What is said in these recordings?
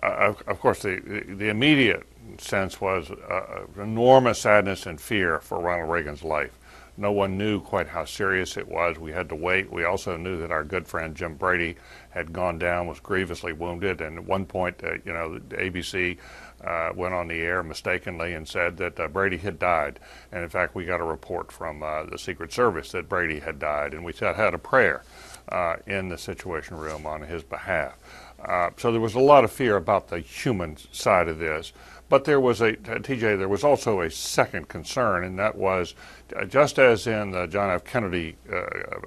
of course, the immediate sense was enormous sadness and fear for Ronald Reagan's life. No one knew quite how serious it was. We had to wait. We also knew that our good friend Jim Brady had gone down, was grievously wounded, and at one point, the ABC went on the air mistakenly and said that Brady had died. And in fact, we got a report from the Secret Service that Brady had died, and we had a prayer in the Situation Room on his behalf. So there was a lot of fear about the human side of this. But there was TJ, there was also a second concern, and that was, just as in the John F. Kennedy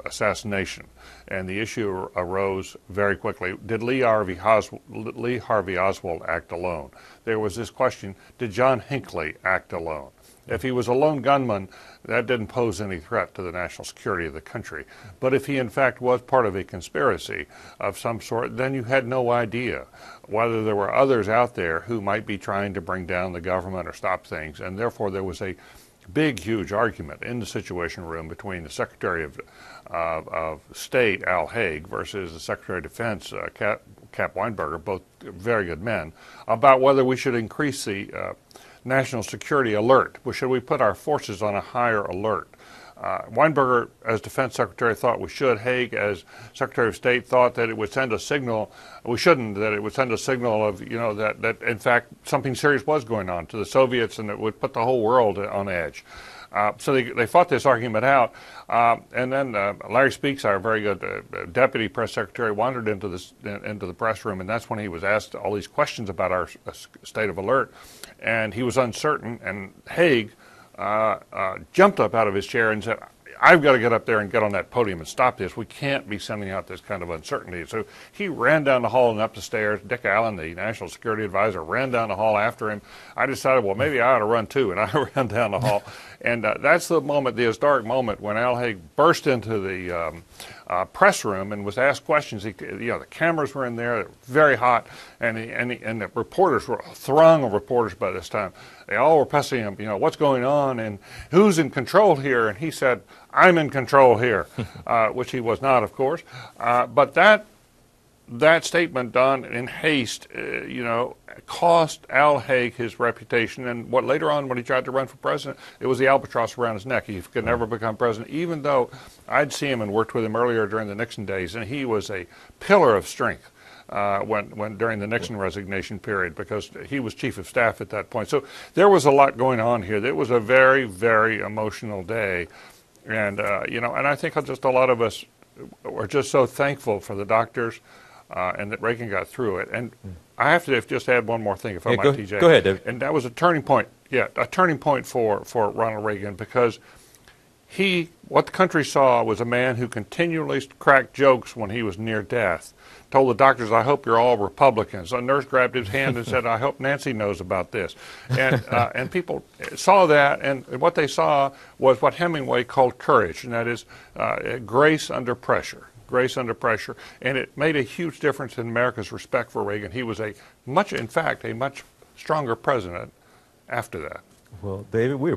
assassination, and the issue arose very quickly, did Lee Harvey Oswald act alone? There was this question, did John Hinckley act alone? If he was a lone gunman, that didn't pose any threat to the national security of the country. But if he in fact was part of a conspiracy of some sort, then you had no idea whether there were others out there who might be trying to bring down the government or stop things. And therefore there was a big, huge argument in the Situation Room between the Secretary of State, Al Haig, versus the Secretary of Defense, Cap Weinberger, both very good men, about whether we should increase the national security alert. Should we put our forces on a higher alert? Weinberger, as Defense Secretary, thought we should. Haig, as Secretary of State, thought that it would send a signal. We shouldn't. That it would send a signal of, that in fact something serious was going on to the Soviets, and it would put the whole world on edge. So they fought this argument out, and then Larry Speakes, our very good deputy press secretary, wandered into the press room, and that's when he was asked all these questions about our state of alert, and he was uncertain. And Haig jumped up out of his chair and said, I've got to get up there and get on that podium and stop this. We can't be sending out this kind of uncertainty. So he ran down the hall and up the stairs. Dick Allen, the national security advisor, ran down the hall after him. I decided, well, maybe I ought to run too, and I ran down the hall. And that's the moment, the historic moment, when Al Haig burst into the press room and was asked questions. The cameras were in there, very hot, and the reporters were a throng of reporters by this time. They all were pressing him, what's going on and who's in control here? And he said, I'm in control here, which he was not, of course. But that statement done in haste, cost Al Haig his reputation. And later on, when he tried to run for president, it was the albatross around his neck. He could never become president, even though I'd seen him and worked with him earlier during the Nixon days, and he was a pillar of strength when during the Nixon resignation period, because he was chief of staff at that point. So there was a lot going on here. It was a very, very emotional day. And, and I think just a lot of us were just so thankful for the doctors and that Reagan got through it. And I have to just add one more thing, if I might, TJ. Go ahead, David. And that was a turning point. Yeah, a turning point for Ronald Reagan, because what the country saw was a man who continually cracked jokes when he was near death. Told the doctors, I hope you're all Republicans. A nurse grabbed his hand and said, I hope Nancy knows about this. And people saw that, and what they saw was what Hemingway called courage, and that is grace under pressure. Grace under pressure. And it made a huge difference in America's respect for Reagan. He was a much stronger president after that. Well, David, we